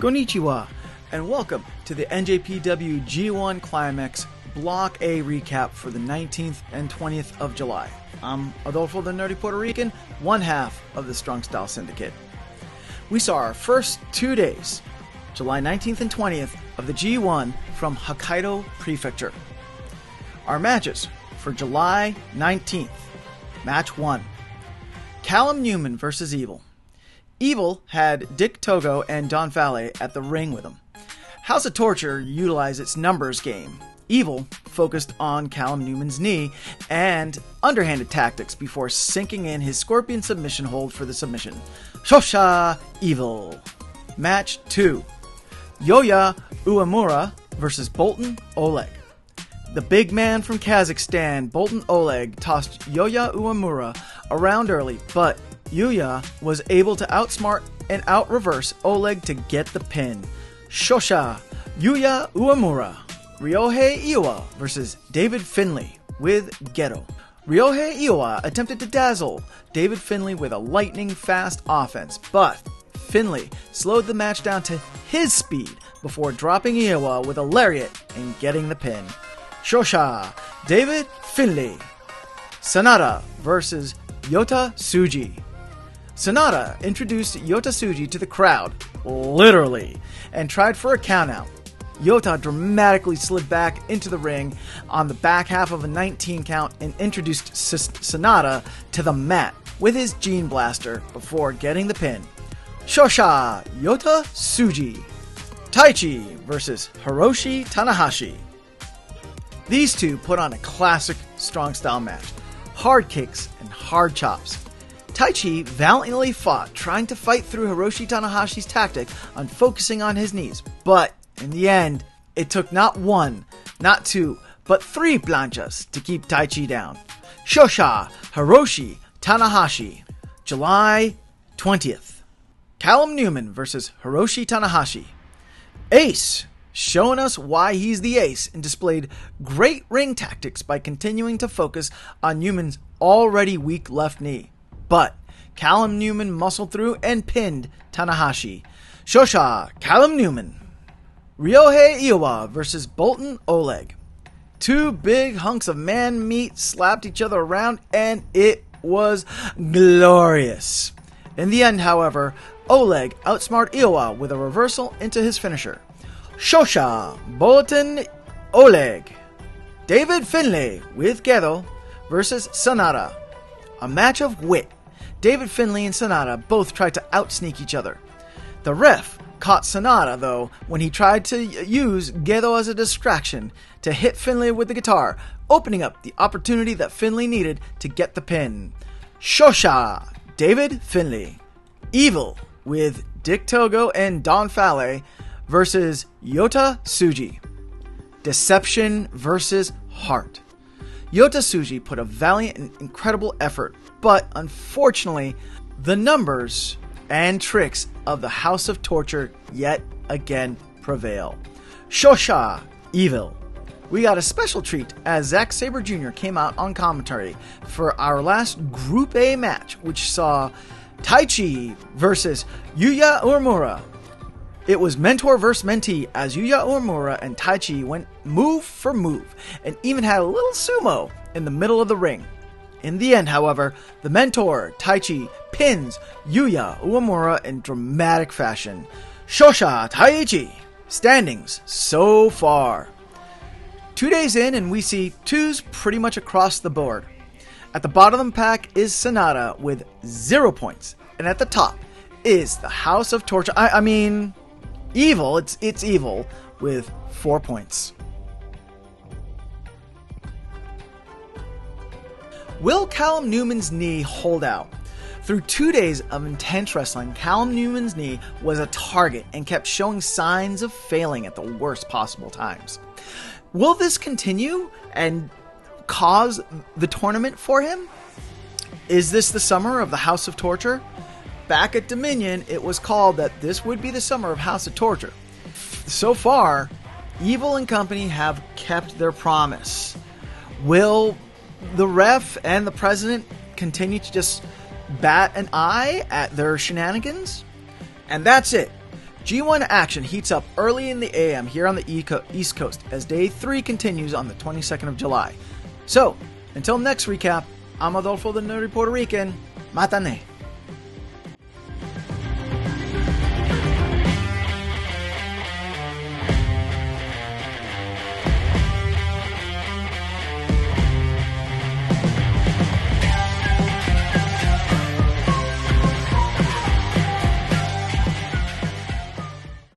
Konnichiwa, and welcome to the NJPW G1 Climax Block A recap for the 19th and 20th of July. I'm Adolfo, the nerdy Puerto Rican, one half of the Strong Style Syndicate. We saw our first 2 days, July 19th and 20th, of the G1 from Hokkaido Prefecture. Our matches for July 19th. Match 1. Callum Newman versus Evil. Evil had Dick Togo and Don Valle at the ring with him. House of Torture utilized its numbers game. Evil focused on Callum Newman's knee and underhanded tactics before sinking in his scorpion submission hold for the submission. Shosha Evil. Match 2. Yoya Uemura versus Bolton Oleg. The big man from Kazakhstan, Bolton Oleg, tossed Yoya Uemura around early, but Yuya was able to outsmart and out-reverse Oleg to get the pin. Shosha Yuya Uemura. Ryohei Iwa versus David Finlay with Geto. Ryohei Iwa attempted to dazzle David Finlay with a lightning-fast offense, but Finlay slowed the match down to his speed before dropping Iwa with a lariat and getting the pin. Shosha David Finlay. Sanada versus Yota Tsuji. Sanada introduced Yota Tsuji to the crowd, literally, and tried for a countout. Yota dramatically slid back into the ring on the back half of a 19 count and introduced Sanada to the mat with his Gene Blaster before getting the pin. Shosha Yota Tsuji. Taichi versus Hiroshi Tanahashi. These two put on a classic strong style match. Hard kicks and hard chops. Taichi valiantly fought, trying to fight through Hiroshi Tanahashi's tactic on focusing on his knees, but in the end, it took not one, not two, but three planchas to keep Taichi down. Shosha Hiroshi Tanahashi. July 20th. Callum Newman versus Hiroshi Tanahashi. Ace, showing us why he's the ace, and displayed great ring tactics by continuing to focus on Newman's already weak left knee. But Callum Newman muscled through and pinned Tanahashi. Shosha Callum Newman. Ryohei Iwa versus Bolton Oleg. Two big hunks of man meat slapped each other around, and it was glorious. In the end, however, Oleg outsmarted Iwa with a reversal into his finisher. Shosha Bolton Oleg. David Finlay with Geto versus Sanada. A match of wit. David Finlay and Sanada both tried to outsneak each other. The ref caught Sanada, though, when he tried to use Geto as a distraction to hit Finlay with the guitar, opening up the opportunity that Finlay needed to get the pin. Shosha David Finlay. Evil with Dick Togo and Don Valle versus Yota Tsuji. Deception versus heart. Yota Tsuji put a valiant and incredible effort, but unfortunately, the numbers and tricks of the House of Torture yet again prevail. Shosha Evil. We got a special treat as Zack Sabre Jr. came out on commentary for our last Group A match, which saw Taichi versus Yuya Uemura. It was mentor versus mentee as Yuya Uemura and Taichi went move for move and even had a little sumo in the middle of the ring. In the end, however, the mentor, Taichi, pins Yuya Uemura in dramatic fashion. Shosha Taichi. Standings so far. 2 days in and we see twos pretty much across the board. At the bottom of the pack is Sanada with 0 points. And at the top is the House of Torture. I mean, Evil, it's Evil with 4 points. Will Callum Newman's knee hold out? Through 2 days of intense wrestling, Callum Newman's knee was a target and kept showing signs of failing at the worst possible times. Will this continue and cause the tournament for him? Is this the summer of the House of Torture? Back at Dominion, it was called that this would be the summer of House of Torture. So far, Evil and company have kept their promise. Will the ref and the president continue to just bat an eye at their shenanigans? And that's it. G1 action heats up early in the AM here on the East Coast as Day 3 continues on the 22nd of July. So, until next recap, I'm Adolfo the Nerdy Puerto Rican. Matane.